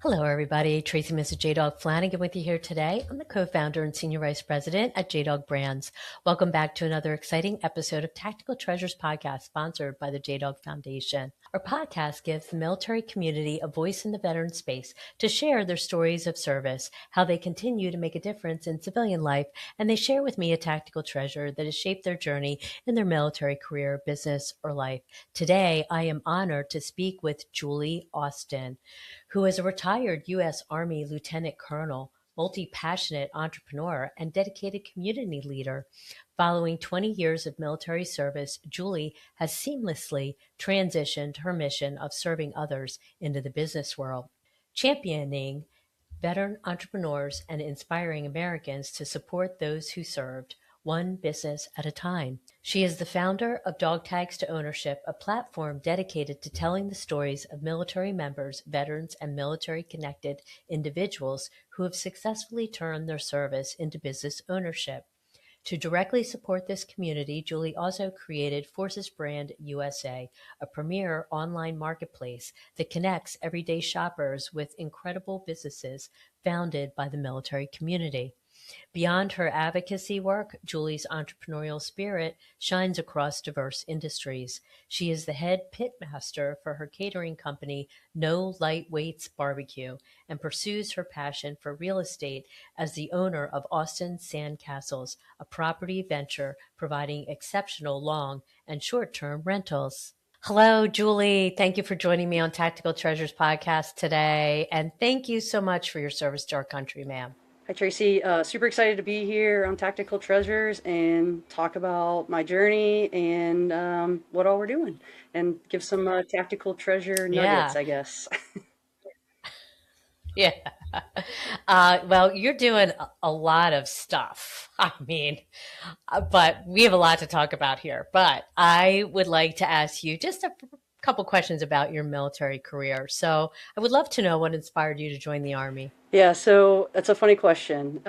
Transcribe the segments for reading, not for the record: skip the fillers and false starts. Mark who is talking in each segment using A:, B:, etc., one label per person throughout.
A: Hello, everybody. Tracy Mrs. JDog Flanagan with you here today. I'm the co-founder and senior vice president at JDog Brands. Welcome back to another exciting episode of Tactical Treasures podcast sponsored by the JDog Foundation. Our podcast gives the military community a voice in the veteran space to share their stories of service, how they continue to make a difference in civilian life, and they share with me a tactical treasure that has shaped their journey in their military career, business, or life. Today, I am honored to speak with Julie Austin, who is a retired U.S. Army Lieutenant Colonel, multi-passionate entrepreneur, and dedicated community leader. Following 20 years of military service, Julie has seamlessly transitioned her mission of serving others into the business world, championing veteran entrepreneurs and inspiring Americans to support those who served, one business at a time. She is the founder of Dog Tags to Ownership, a platform dedicated to telling the stories of military members, veterans, and military-connected individuals who have successfully turned their service into business ownership. To directly support this community, Julie also created Forces Brand USA, a premier online marketplace that connects everyday shoppers with incredible businesses founded by the military community. Beyond her advocacy work, Julie's entrepreneurial spirit shines across diverse industries. She is the head pitmaster for her catering company, No Lightweights Barbecue, and pursues her passion for real estate as the owner of Austin Sandcastles, a property venture providing exceptional long and short-term rentals. Hello, Julie. Thank you for joining me on Tactical Treasures podcast today. And thank you so much for your service to our country, ma'am.
B: Hi, Tracy. Super excited to be here on Tactical Treasures and talk about my journey and what all we're doing and give some tactical treasure nuggets,
A: Yeah.
B: I guess.
A: Yeah. Well, you're doing a lot of stuff. I mean, but we have a lot to talk about here. But I would like to ask you just a couple questions about your military career. So I would love to know what inspired you to join the Army.
B: Yeah, so that's a funny question.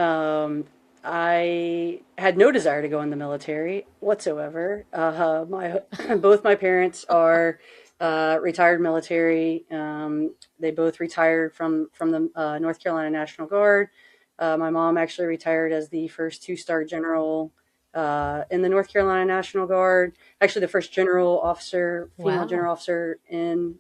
B: I had no desire to go in the military whatsoever. My both my parents are retired military. They both retired from the North Carolina National Guard. My mom actually retired as the first two-star general in the North Carolina National Guard. Actually, the first general officer, female
A: Wow.
B: general officer in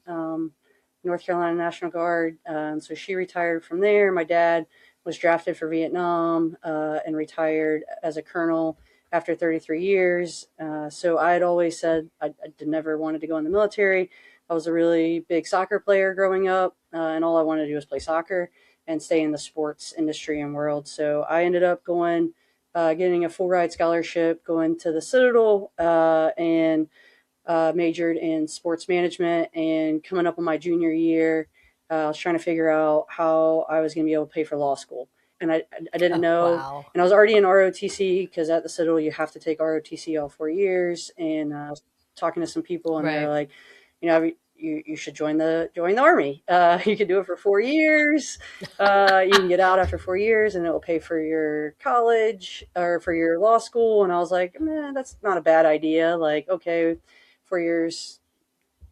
B: North Carolina National Guard. So she retired from there. My dad was drafted for Vietnam and retired as a colonel after 33 years. So I had always said I never wanted to go in the military. I was a really big soccer player growing up, and all I wanted to do was play soccer and stay in the sports industry and world. So I ended up going, getting a full ride scholarship, going to the Citadel, and majored in sports management. And coming up on my junior year, I was trying to figure out how I was going to be able to pay for law school. And I didn't
A: Oh,
B: know.
A: wow.
B: And I was already in ROTC because at the Citadel you have to take ROTC all 4 years. And I was talking to some people, and they're
A: Right.
B: like, you should join the Army. You can do it for 4 years. You can get out after 4 years, and it will pay for your college or for your law school. And I was like, that's not a bad idea. Like, okay, 4 years,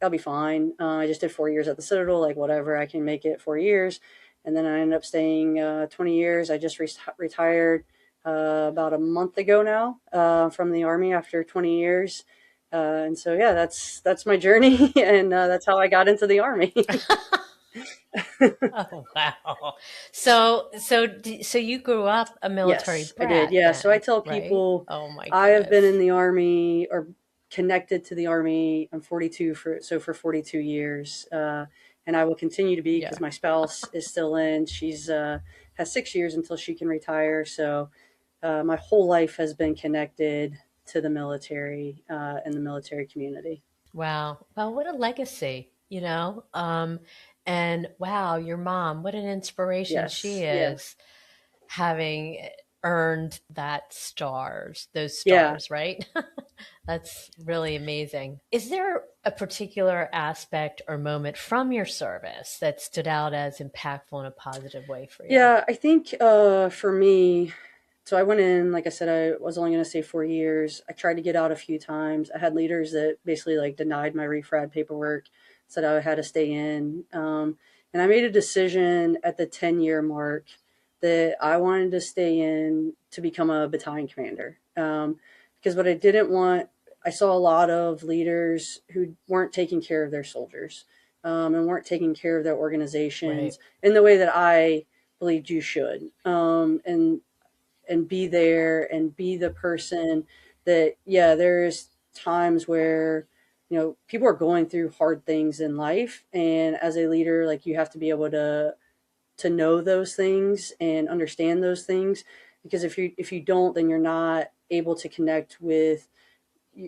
B: I'll be fine. I just did 4 years at the Citadel, like whatever, I can make it 4 years. And then I ended up staying 20 years. I just retired about a month ago now from the Army after 20 years. And so, yeah, that's my journey, and that's how I got into the Army.
A: Oh, wow. So you grew up a military
B: Yes, I did.
A: brat
B: Yeah. So I
A: then,
B: tell
A: right?
B: people
A: Oh my
B: I have been in
A: goodness.
B: the Army or connected to the Army. I'm 42 for 42 years. And I will continue to be because
A: Yeah.
B: my spouse is still in. She's has 6 years until she can retire. So my whole life has been connected to the military and the military community.
A: Wow. Well, what a legacy, and wow, your mom, what an inspiration she
B: Yes. Yeah.
A: is, having earned those
B: Yeah.
A: stars, right? That's really amazing. Is there a particular aspect or moment from your service that stood out as impactful in a positive way for you?
B: Yeah, I think for me, so I went in, like I said, I was only going to stay 4 years. I tried to get out a few times. I had leaders that basically like denied my refrad paperwork, said I had to stay in. And I made a decision at the 10-year mark that I wanted to stay in to become a battalion commander. Because what I didn't want, I saw a lot of leaders who weren't taking care of their soldiers, and weren't taking care of their
A: Right.
B: organizations in the way that I believed you should. And be there and be the person that, yeah, there's times where, people are going through hard things in life. And as a leader, like, you have to be able to know those things and understand those things, because if you don't, then you're not able to connect with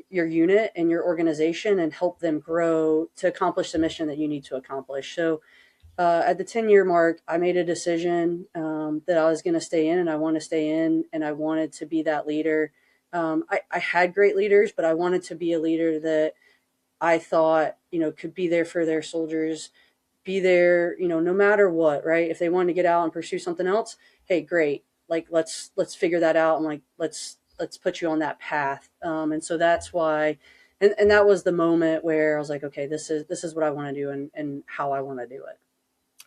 B: your unit and your organization and help them grow to accomplish the mission that you need to accomplish. So at the 10-year mark, I made a decision that I was going to stay in, and I want to stay in, and I wanted to be that leader. I had great leaders, but I wanted to be a leader that I thought, could be there for their soldiers, be there, no matter what, right? If they wanted to get out and pursue something else, hey, great. Like, let's figure that out. And like, let's put you on that path. And so that's why, and that was the moment where I was like, okay, this is what I want to do, and how I want to do it.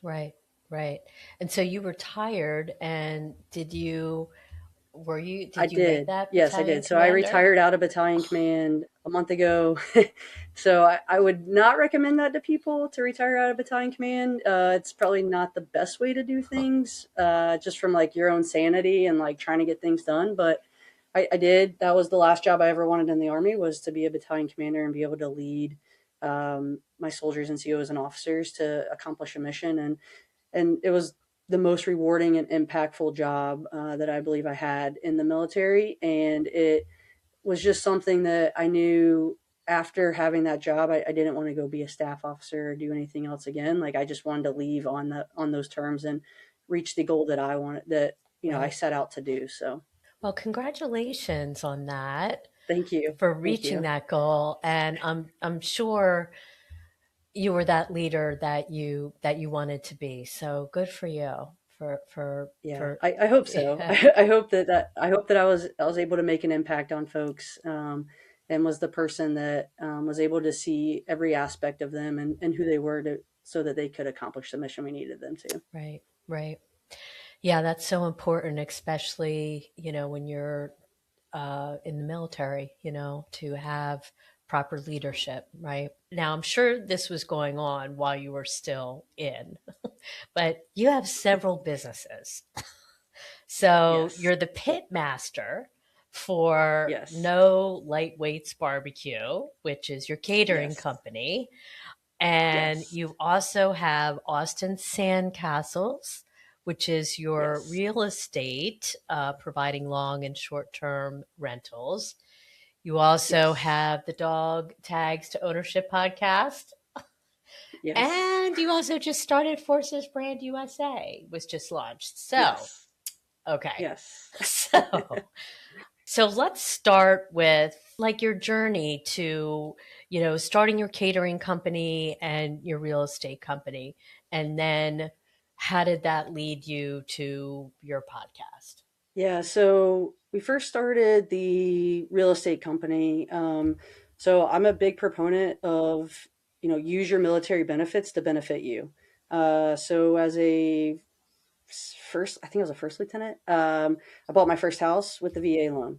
A: Right. Right. And so you retired, and
B: I
A: did you make
B: did.
A: that
B: Yes, I
A: battalion
B: did. So I
A: commander?
B: retired out of battalion command a month ago. So I would not recommend that to people, to retire out of battalion command. It's probably not the best way to do things, just from like your own sanity and like trying to get things done. But I did. That was the last job I ever wanted in the Army, was to be a battalion commander and be able to lead my soldiers and COs and officers to accomplish a mission. And it was the most rewarding and impactful job that I believe I had in the military. And it was just something that I knew after having that job, I didn't want to go be a staff officer or do anything else again. Like, I just wanted to leave on those terms and reach the goal that I wanted, that, I
A: Right.
B: set out to do. So
A: Well, congratulations on that,
B: thank you.
A: for
B: Thank
A: reaching
B: you.
A: that goal. And I'm sure you were that leader that you wanted to be. So good for you
B: Yeah,
A: for
B: I hope so.
A: yeah,
B: I hope that I was able to make an impact on folks, and was the person that was able to see every aspect of them, and who they were, so that they could accomplish the mission we needed them to.
A: right, right. Yeah, that's so important, especially, when you're in the military, to have proper leadership, right? Now, I'm sure this was going on while you were still in, but you have several businesses. So
B: Yes,
A: you're the pit master for
B: yes,
A: No Lightweights Barbecue, which is your catering
B: yes,
A: company. And
B: yes,
A: you also have Austin Sandcastles, which is your
B: yes,
A: real estate, providing long and short term rentals. You also
B: yes,
A: have the Dog Tags to Ownership podcast.
B: yes,
A: And you also just started Forces Brand USA, was just launched. So,
B: yes,
A: okay.
B: yes.
A: So let's start with like your journey to, starting your catering company and your real estate company. And then how did that lead you to your podcast?
B: Yeah, so we first started the real estate company. So I'm a big proponent of, use your military benefits to benefit you. So as a first, I think I was a first lieutenant. I bought my first house with the VA loan.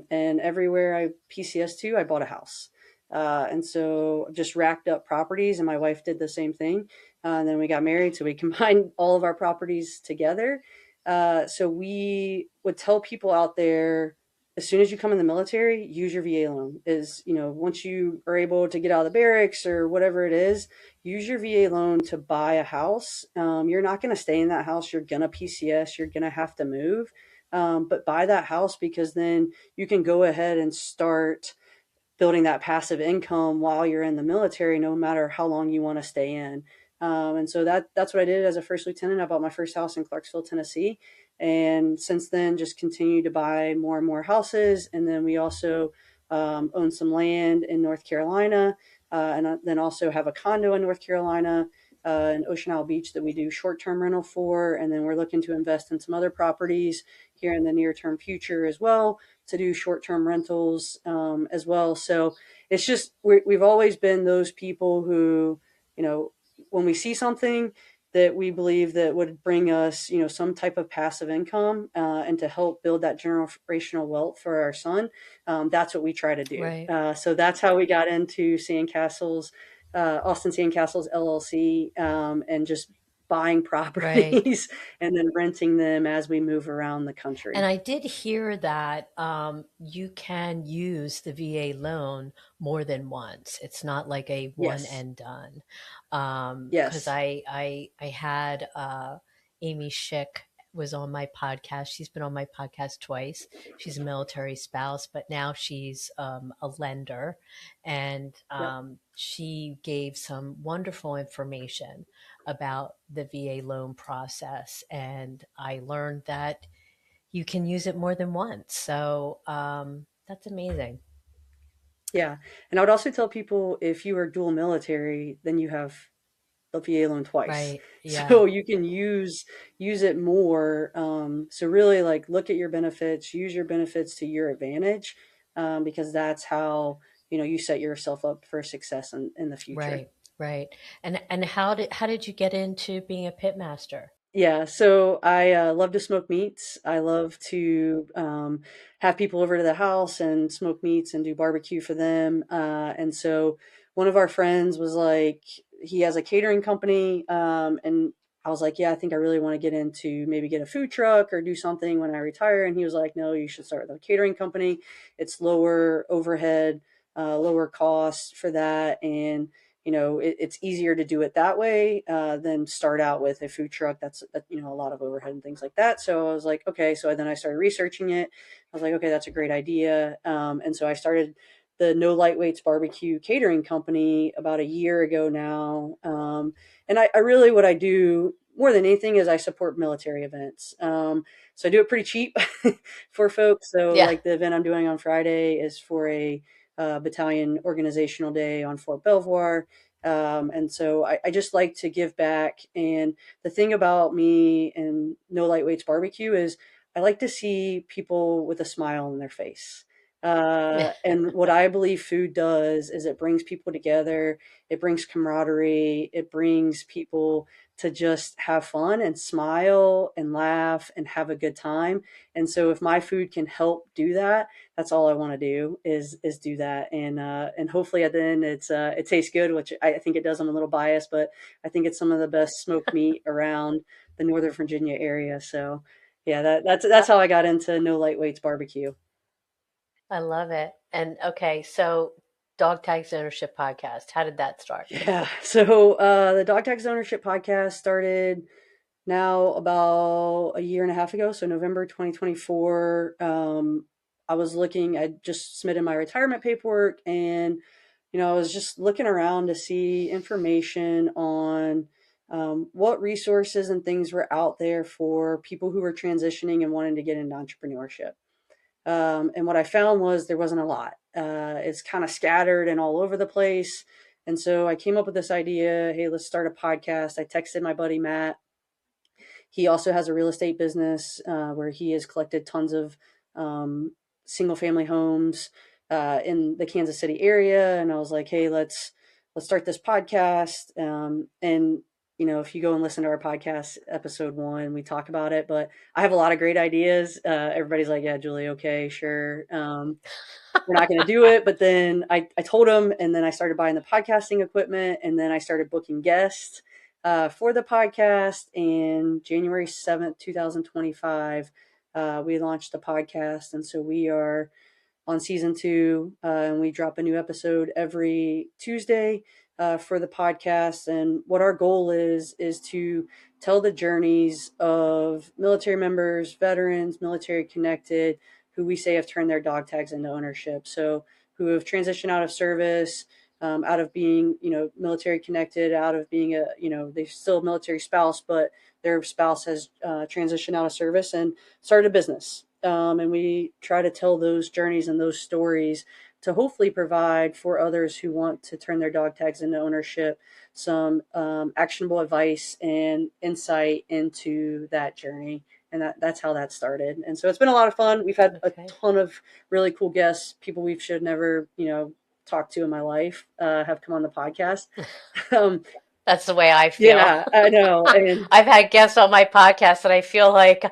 B: And everywhere I PCS to, I bought a house. And so just racked up properties, and my wife did the same thing. And then we got married, so we combined all of our properties together. So we would tell people out there, as soon as you come in the military, use your VA loan. Once you are able to get out of the barracks or whatever it is, use your VA loan to buy a house. You're not going to stay in that house. You're going to PCS. You're going to have to move. But buy that house, because then you can go ahead and start building that passive income while you're in the military, no matter how long you want to stay in. And so that's what I did as a first lieutenant. I bought my first house in Clarksville, Tennessee. And since then, just continue to buy more and more houses. And then we also own some land in North Carolina, and then also have a condo in North Carolina, in Ocean Isle Beach, that we do short-term rental for. And then we're looking to invest in some other properties here in the near-term future as well, to do short-term rentals, as well. So it's just, we've always been those people who, when we see something, that we believe that would bring us, some type of passive income, and to help build that generational wealth for our son. That's what we try to do.
A: Right.
B: So that's how we got into Sandcastles, Austin Sandcastles LLC, and just buying
A: Right.
B: properties and then renting them as we move around the
A: And
B: country.
A: I did hear that you can use the VA loan more than once. It's not like a one
B: Yes.
A: and done. Because
B: Yes.
A: I had Amy Schick was on my podcast. She's been on my podcast twice. She's a military spouse, but now she's a lender, and
B: Yep.
A: she gave some wonderful information about the VA loan process, and I learned that you can use it more than once. So that's amazing.
B: Yeah. And I would also tell people, if you are dual military, then you have the VA loan twice.
A: Right. Yeah.
B: So you can use it more. So really, like, look at your benefits, use your benefits to your advantage, because that's how, you set yourself up for success in the future.
A: Right. Right. And how did you get into being a pit master?
B: Yeah, so I love to smoke meats. I love to have people over to the house and smoke meats and do barbecue for them. And so one of our friends was like, he has a catering company, and I was like, yeah, I think I really want to get into, maybe get a food truck or do something when I retire. And he was like, no, you should start with a catering company. It's lower overhead, lower cost for that, and it's easier to do it that way, than start out with a food truck. That's, a lot of overhead and things like that. So I was like, okay. So then I started researching it. I was like, okay, that's a great idea. And so I started the No Lightweights Barbecue Catering Company about a year ago now. And I really, what I do more than anything is I support military events. So I do it pretty cheap for folks. So
A: Yeah.
B: like the event I'm doing on Friday is for a battalion organizational day on Fort Belvoir. And so I just like to give back. And the thing about me and No Lightweights Barbecue is I like to see people with a smile on their face. And what I believe food does is it brings people together, it brings camaraderie, it brings people to just have fun and smile and laugh and have a good time. And so if my food can help do that, that's all I want to do is do that. And hopefully at the end it tastes good, which I think it does. I'm a little biased, but I think it's some of the best smoked meat around the Northern Virginia area. So yeah, that's how I got into No Lightweights Barbecue.
A: I love it. And okay, so Dog Tags Ownership Podcast, how did that start?
B: Yeah. So the Dog Tax Ownership podcast started now about a year and a half ago. So November 2024. I just submitted my retirement paperwork, and I was just looking around to see information on what resources and things were out there for people who were transitioning and wanting to get into entrepreneurship. And what I found was there wasn't a lot. It's kind of scattered and all over the place. And so I came up with this idea. Hey, let's start a podcast. I texted my buddy Matt. He also has a real estate business, where he has collected tons of single family homes in the Kansas City area. And I was like, hey, let's start this podcast. And if you go and listen to our podcast episode 1, we talk about it. But I have a lot of great ideas. Everybody's like, yeah, Julie, okay, sure. We're not going to do it. But then I told him, and then I started buying the podcasting equipment, and then I started booking guests for the podcast. And January 7th, 2025, we launched the podcast. And so we are on season 2, and we drop a new episode every Tuesday for the podcast. And what our goal is to tell the journeys of military members, veterans, military connected, who we say have turned their dog tags into ownership. So who have transitioned out of service, out of being, military connected, out of being they're still a military spouse, but their spouse has transitioned out of service and started a business. And we try to tell those journeys and those stories to hopefully provide for others who want to turn their dog tags into ownership some actionable advice and insight into that journey. And that's how that started. And so it's been a lot of fun. We've had a
A: Okay.
B: ton of really cool guests, people we should never, talked to in my life, have come on the podcast. um,
A: That's the way I feel.
B: Yeah, I know. And
A: I've had guests on my podcast and I feel like,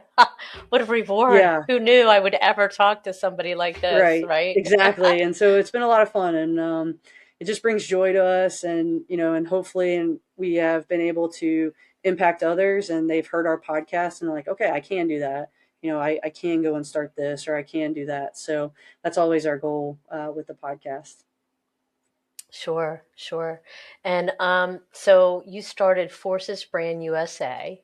A: what a reward.
B: yeah,
A: Who knew I would ever talk to somebody like this,
B: right,
A: right?
B: exactly. And so it's been a lot of fun, and it just brings joy to us, and and hopefully, and we have been able to impact others, and they've heard our podcast, and they're like, okay, I can do that. I can go and start this, or I can do that. So that's always our goal with the podcast.
A: Sure, sure. And so you started Forces Brand USA,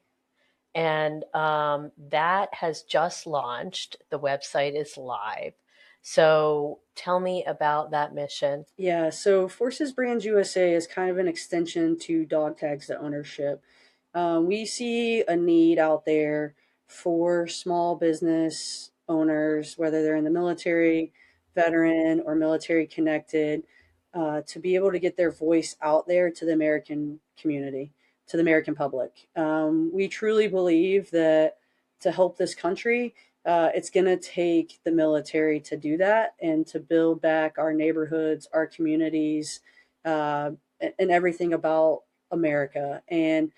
A: and that has just launched. The website is live. So tell me about that mission.
B: Yeah, so Forces Brands USA is kind of an extension to Dog Tags to Ownership. We see a need out there for small business owners, whether they're in the military, veteran, or military connected, to be able to get their voice out there to the American community, to the American public. We truly believe that to help this country, it's going to take the military to do that and to build back our neighborhoods, our communities, and everything about America. And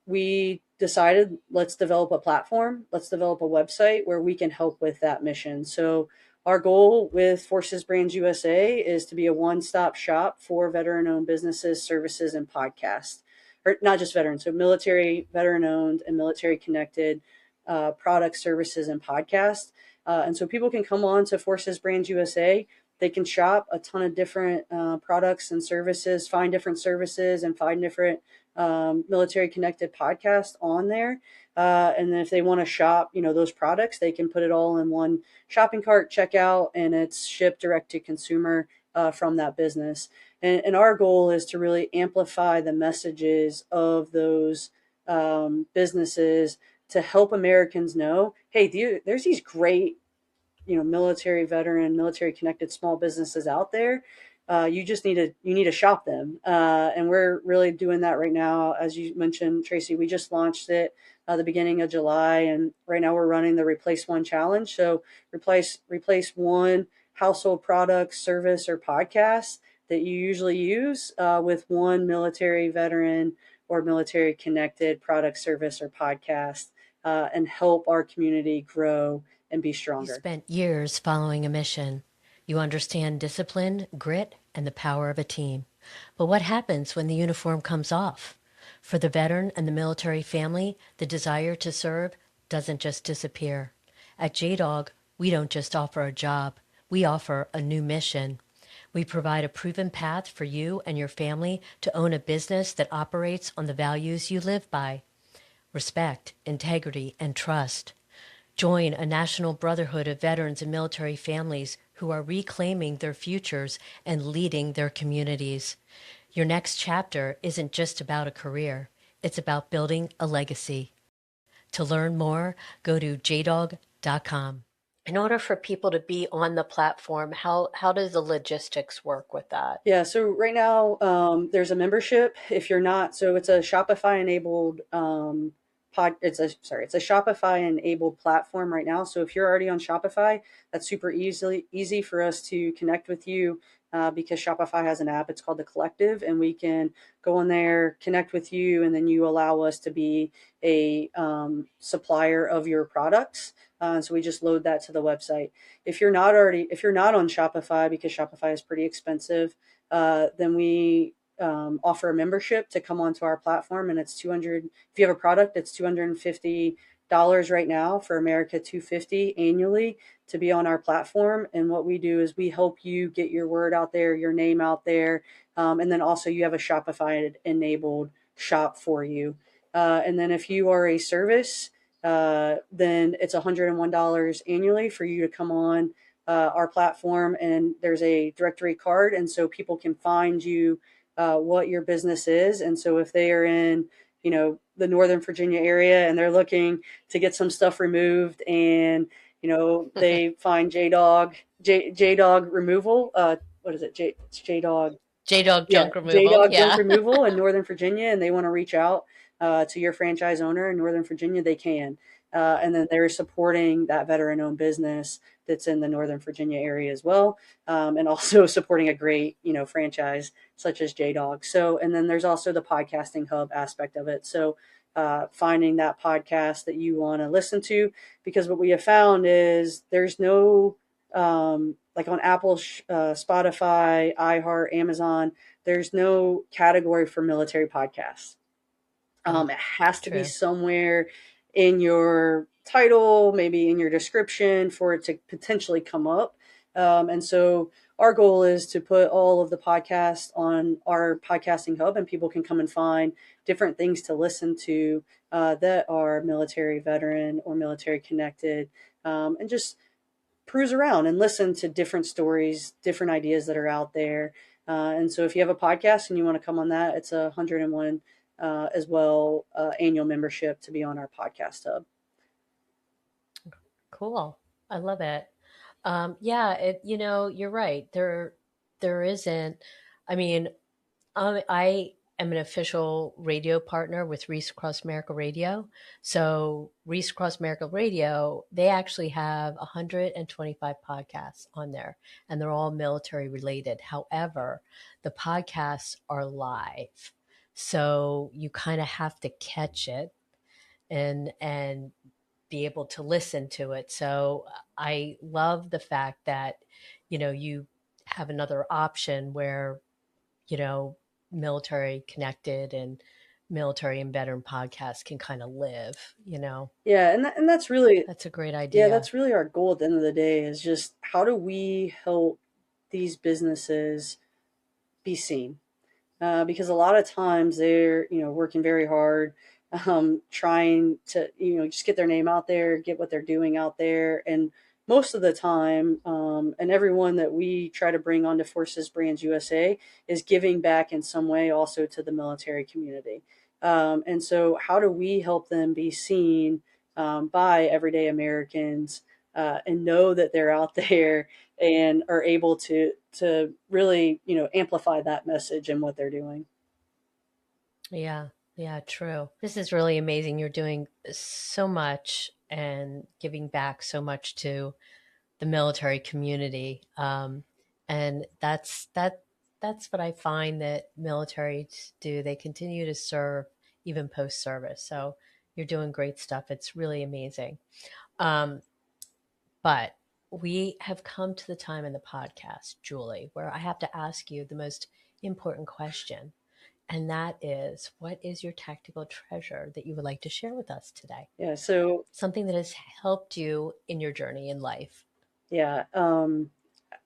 B: we decided, let's develop a platform, let's develop a website where we can help with that mission. So our goal with Forces Brands USA is to be a one-stop shop for veteran-owned businesses, services, and podcasts. Or not just veterans, so military, veteran-owned, and military-connected products, services, and podcasts. And so people can come on to Forces Brands USA. They can shop a ton of different products and services, find different services, and find different military connected podcast on there. And then if they want to shop, those products, they can put it all in one shopping cart, checkout, and it's shipped direct to consumer from that business. And our goal is to really amplify the messages of those businesses to help Americans know, hey, there's these great military veteran, military connected small businesses out there. You need to shop them, and we're really doing that right now. As you mentioned, Tracy, we just launched it the beginning of July, and right now we're running the Replace One challenge. So replace one household product, service, or podcast that you usually use with one military veteran or military connected product, service, or podcast, and help our community grow and be
A: You
B: stronger.
A: spent years following a mission. You understand discipline, grit, and the power of a team. But what happens when the uniform comes off? For the veteran and the military family, the desire to serve doesn't just disappear. At JDog, we don't just offer a job, we offer a new mission. We provide a proven path for you and your family to own a business that operates on the values you live by: respect, integrity, and trust. Join a national brotherhood of veterans and military families who are reclaiming their futures and leading their communities. Your next chapter isn't just about a career, it's about building a legacy. To learn more, go to jdog.com. In order for people to be on the platform, how does the logistics work with that?
B: Yeah, so right now there's a membership. If you're not, so it's a Shopify enabled it's a Shopify enabled platform right now. So if you're already on Shopify, that's super easy for us to connect with you because Shopify has an app. It's called The Collective, and we can go on there, connect with you, and then you allow us to be a supplier of your products. So we just load that to the website. If you're not on Shopify, because Shopify is pretty expensive, then we offer a membership to come onto our platform, and it's 200. If you have a product, it's $250 right now. For America, $250 annually to be on our platform. And what we do is we help you get your word out there, your name out there, and then also you have a Shopify enabled shop for you. And then if you are a service, then it's $101 annually for you to come on our platform, and there's a directory card, and so people can find you what your business is. And so if they are in the Northern Virginia area and they're looking to get some stuff removed, and they find JDog removal, what is it, it's JDog,
A: JDog
B: yeah,
A: junk removal,
B: JDog junk
A: yeah.
B: removal in Northern Virginia, and they want to reach out, to your franchise owner in Northern Virginia, they can. And then they're supporting that veteran owned business that's in the Northern Virginia area as well. And also supporting a great, franchise such as JDog. So, and then there's also the podcasting hub aspect of it. So, finding that podcast that you want to listen to, because what we have found is there's no, like on Apple, Spotify, iHeart, Amazon, there's no category for military podcasts. It has to be
A: True.
B: somewhere in your title, maybe in your description for it to potentially come up. And so our goal is to put all of the podcasts on our podcasting hub, and people can come and find different things to listen to that are military veteran or military connected, and just cruise around and listen to different stories, different ideas that are out there. And so if you have a podcast and you want to come on that, it's 101 as well annual membership to be on our podcast hub.
A: Cool. I love it. Yeah, you're right. There isn't, I mean, I am an official radio partner with Reese Across America Radio. So Reese Across America Radio, they actually have 125 podcasts on there, and they're all military related. However, the podcasts are live. So you kind of have to catch it and be able to listen to it. So I love the fact that, you have another option where, you know, military connected and military and veteran podcasts can kind of live.
B: Yeah, and that's really,
A: That's a great
B: yeah,
A: idea.
B: that's really our goal at the end of the day, is just how do we help these businesses be seen? Because a lot of times they're, working very hard, trying to, just get their name out there, get what they're doing out there. And most of the time, and everyone that we try to bring onto Forces Brands USA is giving back in some way also to the military community. And so how do we help them be seen by everyday Americans, and know that they're out there and are able to really, amplify that message and what they're doing.
A: Yeah, yeah, true. This is really amazing. You're doing so much and giving back so much to the military community. And that's what I find that militaries do. They continue to serve even post service. So you're doing great stuff. It's really amazing. Um, but we have come to the time in the podcast, Julie, where I have to ask you the most important question. And that is, what is your tactical treasure that you would like to share with us today?
B: Yeah. So
A: Something that has helped you in your journey in life.
B: yeah,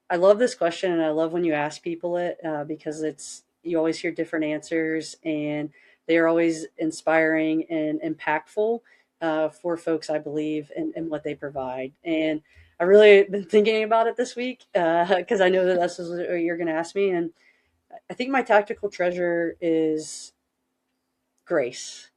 B: I love this question, and I love when you ask people it, because you always hear different answers, and they are always inspiring and impactful for folks, I believe, in what they provide. And I really been thinking about it this week because I know that this is what you're going to ask me, and I think my tactical treasure is grace.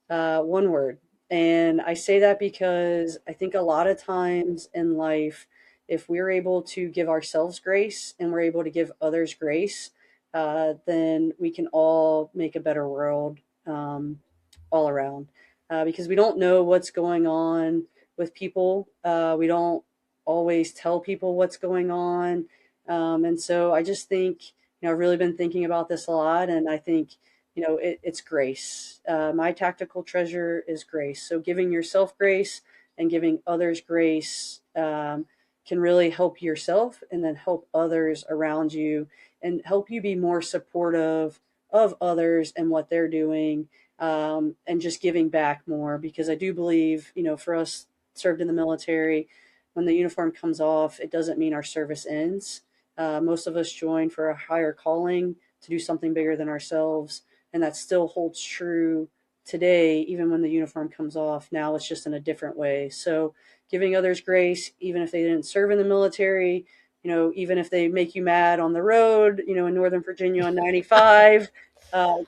B: One word. And I say that because I think a lot of times in life, if we're able to give ourselves grace and we're able to give others grace, then we can all make a better world, all around. Because we don't know what's going on with people. We don't always tell people what's going on. And so I just think, I've really been thinking about this a lot. And I think, it's grace. My tactical treasure is grace. So giving yourself grace and giving others grace can really help yourself and then help others around you and help you be more supportive of others and what they're doing, and just giving back more. Because I do believe, for us served in the military, when the uniform comes off, it doesn't mean our service ends. Most of us join for a higher calling to do something bigger than ourselves, and that still holds true today, even when the uniform comes off. Now it's just in a different way. So giving others grace, even if they didn't serve in the military, even if they make you mad on the road, in Northern Virginia on 95, uh,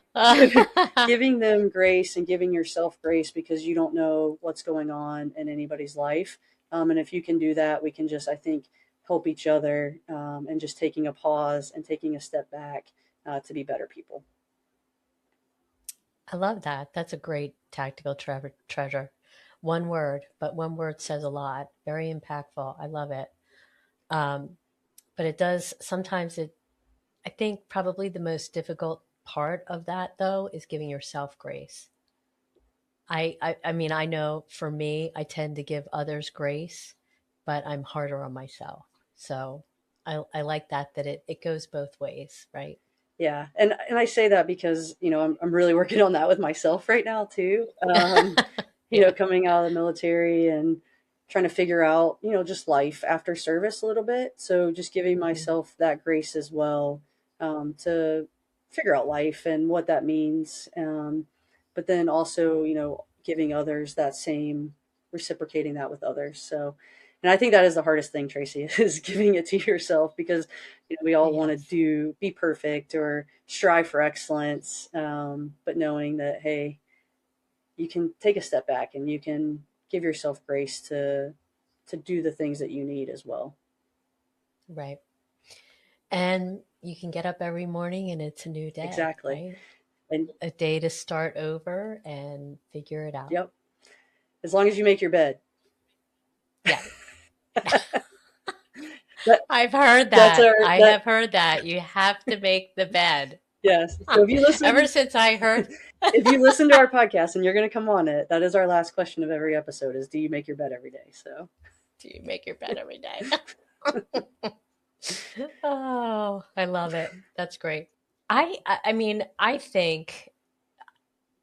B: giving them grace and giving yourself grace, because you don't know what's going on in anybody's life. And if you can do that, we can just, I think, help each other, and just taking a pause and taking a step back to be better people.
A: I love that. That's a great tactical treasure. One word, but one word says a lot. Very impactful. I love it. Um, but it does sometimes it, I think probably the most difficult part of that though is giving yourself grace. I mean, I know for me, I tend to give others grace, but I'm harder on myself. So I like that it goes both ways, right?
B: Yeah, and I say that because I'm really working on that with myself right now too.
A: Yeah.
B: Coming out of the military and trying to figure out just life after service a little bit. So just giving
A: Hmm.
B: myself that grace as well, to figure out life and what that means. But then also giving others that same, reciprocating that with others. So, and I think that is the hardest thing, Tracy, is giving it to yourself because we all want to
A: Yes.
B: be perfect or strive for excellence, but knowing that, hey, you can take a step back and you can give yourself grace to do the things that you need as well.
A: Right. And you can get up every morning and it's a new day,
B: Exactly.
A: right?
B: And
A: A day to start over and figure it out.
B: yep, as long as you make your bed.
A: Yeah.
B: that
A: I've heard
B: that's
A: that.
B: our
A: I
B: that
A: have heard that. You have to make the bed.
B: yes. So if you
A: Ever
B: listen
A: since I heard,
B: if you listen to our podcast and you're going to come on it, that is our last question of every episode: is do you make your bed every day? So
A: do you make your bed every day? Oh, I love it. That's great. I mean, I think,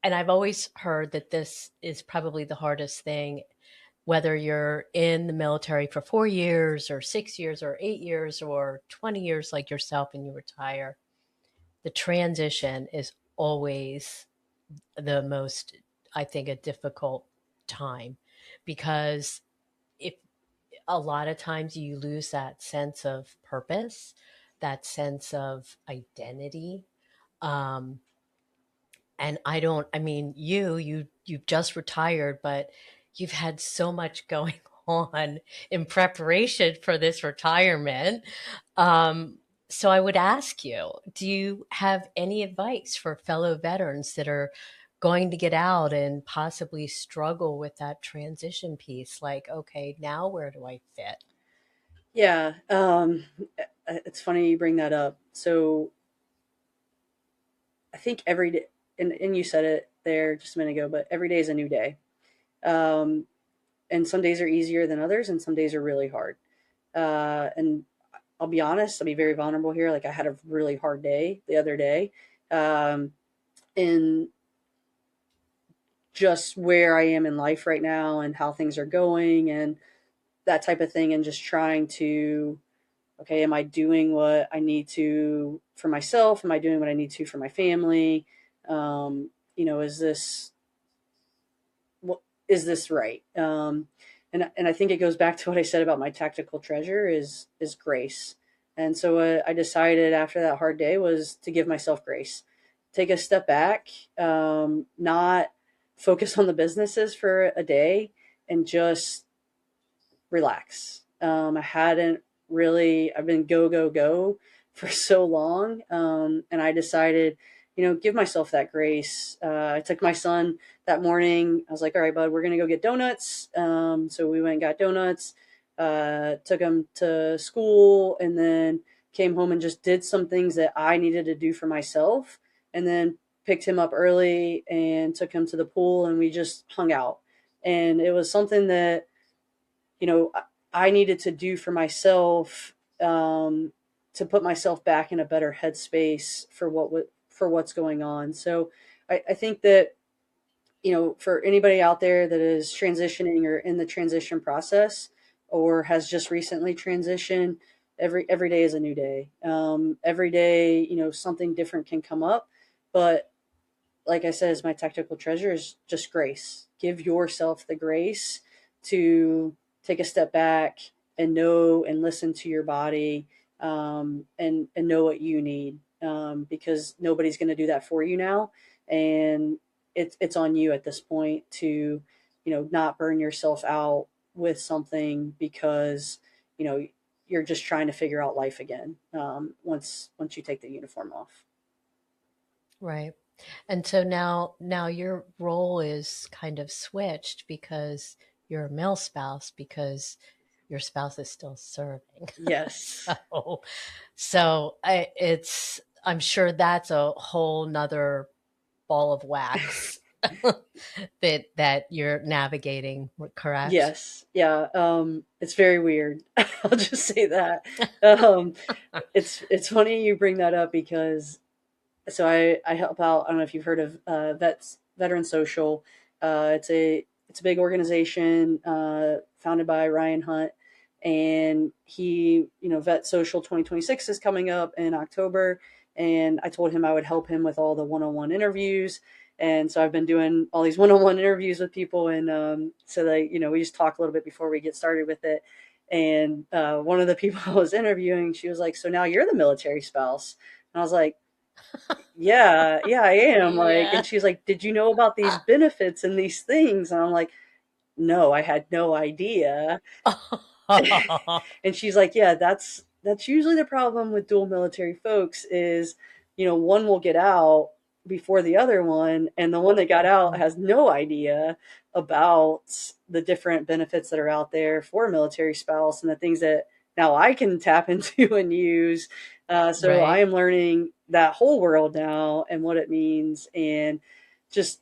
A: and I've always heard that this is probably the hardest thing, whether you're in the military for 4 years or 6 years or 8 years or 20 years like yourself and you retire. The transition is always the most, I think, a difficult time because if a lot of times you lose that sense of purpose, that sense of identity. Um, and I don't, I mean, you've just retired, but you've had so much going on in preparation for this retirement. Um, so I would ask you, do you have any advice for fellow veterans that are going to get out and possibly struggle with that transition piece? Like, okay, now where do I fit?
B: yeah, it's funny you bring that up. So I think every day, and you said it there just a minute ago, but every day is a new day. Um, and some days are easier than others, and some days are really hard. And I'll be honest, I'll be very vulnerable here. Like I had a really hard day the other day, um, in just where I am in life right now and how things are going and that type of thing, and just trying to, okay, am I doing what I need to for myself? Am I doing what I need to for my family? Is this what is this right? And I think it goes back to what I said about my tactical treasure is grace. And so what I decided after that hard day was to give myself grace, take a step back, not focus on the businesses for a day, and just relax. I hadn't really, I've been go, go, go for so long. And I decided, give myself that grace. I took my son that morning. I was like, all right, bud, we're going to go get donuts. So we went and got donuts, took him to school, and then came home and just did some things that I needed to do for myself. And then picked him up early and took him to the pool, and we just hung out. And it was something that, you know, I needed to do for myself, to put myself back in a better headspace for for what's going on. So I think that, for anybody out there that is transitioning or in the transition process or has just recently transitioned, every day is a new day. Every day, something different can come up, but like I said, is my tactical treasure is just grace. Give yourself the grace to take a step back and know and listen to your body, and know what you need, because nobody's going to do that for you now, and it's on you at this point to not burn yourself out with something because you know you're just trying to figure out life again, once you take the uniform off.
A: Right. And so now your role is kind of switched because you're a male spouse because your spouse is still serving.
B: Yes.
A: So I'm sure that's a whole nother ball of wax that you're navigating, correct?
B: Yes. Yeah. It's very weird. I'll just say that. Um, it's funny you bring that up because I help out. I don't know if you've heard of Veteran Social. It's a big organization founded by Ryan Hunt, and he, Vet Social 2026 is coming up in October, and I told him I would help him with all the one-on-one interviews. And so I've been doing all these one-on-one interviews with people, and so that we just talk a little bit before we get started with it. And one of the people I was interviewing, she was like, "So now you're the military spouse," and I was like, yeah, I am. Like,
A: Yeah.
B: and she's like, "Did you know about these benefits and these things?" And I'm like, "No, I had no idea." And she's like, "Yeah, that's usually the problem with dual military folks is, one will get out before the other one, and the one that got out has no idea about the different benefits that are out there for a military spouse and the things that now I can tap into and use. So I
A: Right,
B: am learning that whole world now and what it means, and just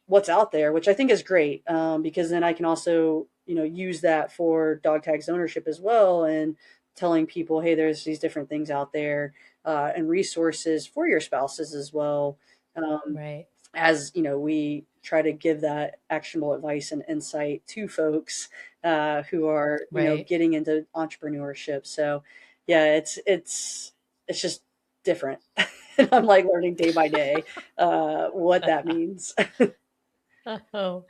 B: what's out there, which I think is great, because then I can also use that for dog tags ownership as well, and telling people, hey, there's these different things out there, and resources for your spouses as well. Um,
A: right,
B: as we try to give that actionable advice and insight to folks who are
A: right.
B: getting into entrepreneurship. So yeah, it's just different. And I'm like learning day by day what that means.
A: Oh,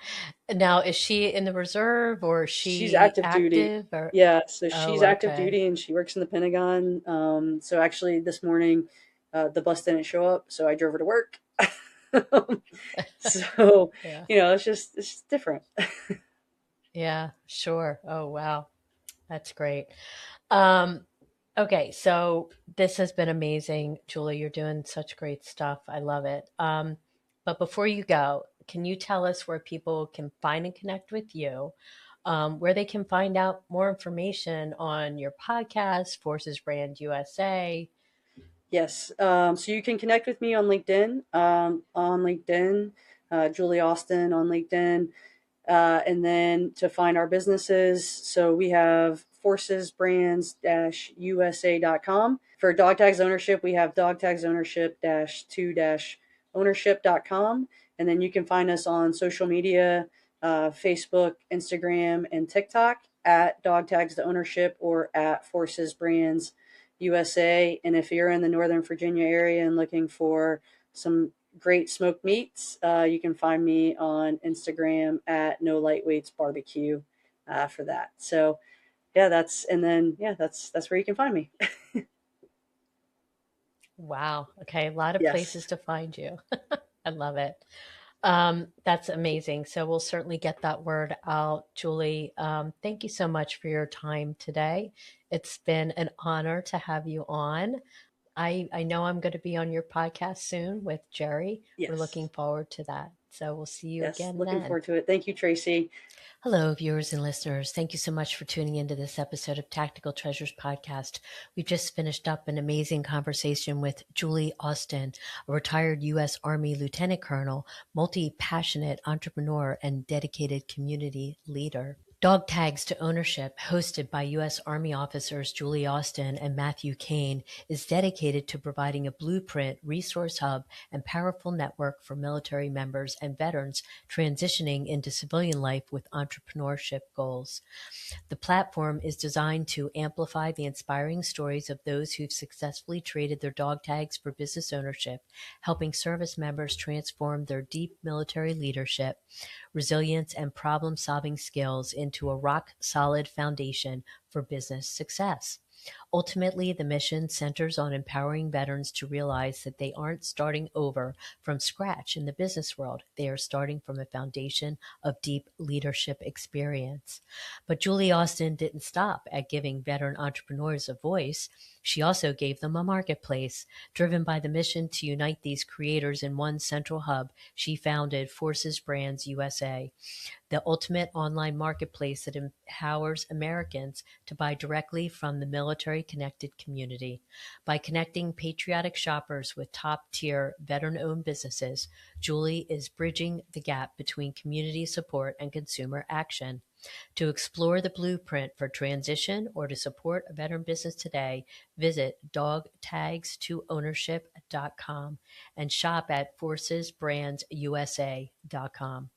A: now is she in the reserve or is
B: She's
A: she
B: active duty.
A: active or
B: Yeah, so
A: oh,
B: she's active
A: okay.
B: duty and she works in the Pentagon. So actually this morning, the bus didn't show up, so I drove her to work. So,
A: Yeah.
B: it's just different.
A: Yeah, sure. Oh, wow. That's great. Um, okay, so this has been amazing, Julie. You're doing such great stuff. I love it. But before you go, can you tell us where people can find and connect with you, where they can find out more information on your podcast, Forces Brand USA?
B: Yes. So you can connect with me on LinkedIn. Julie Austin on LinkedIn. And then to find our businesses, so we have forcesbrands-usa.com. For dog tags ownership, we have dogtagsownership-2-ownership.com. And then you can find us on social media, Facebook, Instagram, and TikTok at dog tags to ownership or at Forces Brands USA. And if you're in the Northern Virginia area and looking for some great smoked meats, you can find me on Instagram at No Lightweights Barbecue for that. So yeah, that's where you can find me.
A: Wow. Okay, a lot of
B: Yes,
A: places to find you. I love it. That's amazing. So we'll certainly get that word out, Julie. Thank you so much for your time today. It's been an honor to have you on. I know I'm going to be on your podcast soon with Jerry. We're looking
B: yes,
A: forward to that. So we'll see you
B: yes.
A: again
B: Looking
A: then.
B: forward to it. Thank you, Tracy.
A: Hello, viewers and listeners. Thank you so much for tuning into this episode of Tactical Treasures Podcast. We just finished up an amazing conversation with Julie Austin, a retired U.S. Army Lieutenant Colonel, multi-passionate entrepreneur, and dedicated community leader. Dog Tags to Ownership, hosted by U.S. Army officers Julie Austin and Matthew Kane, is dedicated to providing a blueprint, resource hub, and powerful network for military members and veterans transitioning into civilian life with entrepreneurship goals. The platform is designed to amplify the inspiring stories of those who've successfully traded their dog tags for business ownership, helping service members transform their deep military leadership, resilience, and problem-solving skills into a rock-solid foundation for business success. Ultimately, the mission centers on empowering veterans to realize that they aren't starting over from scratch in the business world. They are starting from a foundation of deep leadership experience. But Julie Austin didn't stop at giving veteran entrepreneurs a voice. She also gave them a marketplace. Driven by the mission to unite these creators in one central hub, she founded Forces Brands USA, the ultimate online marketplace that empowers Americans to buy directly from the military connected community. By connecting patriotic shoppers with top tier veteran owned businesses, Julie is bridging the gap between community support and consumer action. To explore the blueprint for transition or to support a veteran business today, visit dogtags2ownership.com and shop at forcesbrandsusa.com.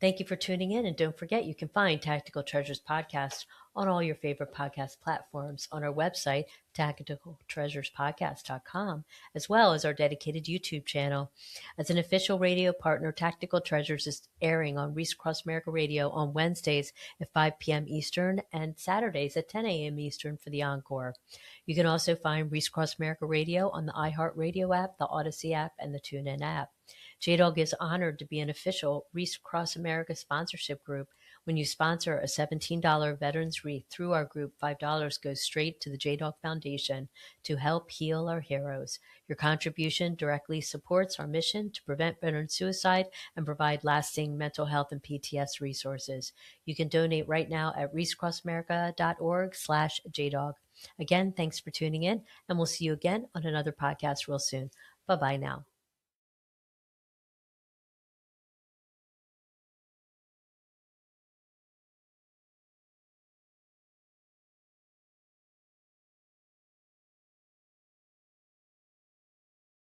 A: Thank you for tuning in. And don't forget, you can find Tactical Treasures podcast on all your favorite podcast platforms, on our website, tacticaltreasurespodcast.com, as well as our dedicated YouTube channel. As an official radio partner, Tactical Treasures is airing on Reese Cross America Radio on Wednesdays at 5 p.m. Eastern and Saturdays at 10 a.m. Eastern for the encore. You can also find Reese Cross America Radio on the iHeartRadio app, the Odyssey app, and the TuneIn app. JDog is honored to be an official Reese Cross America sponsorship group. When you sponsor a $17 Veterans Wreath through our group, $5 goes straight to the JDog Foundation to help heal our heroes. Your contribution directly supports our mission to prevent veteran suicide and provide lasting mental health and PTS resources. You can donate right now at reesecrossamerica.org/JDog. Again, thanks for tuning in, and we'll see you again on another podcast real soon. Bye-bye now.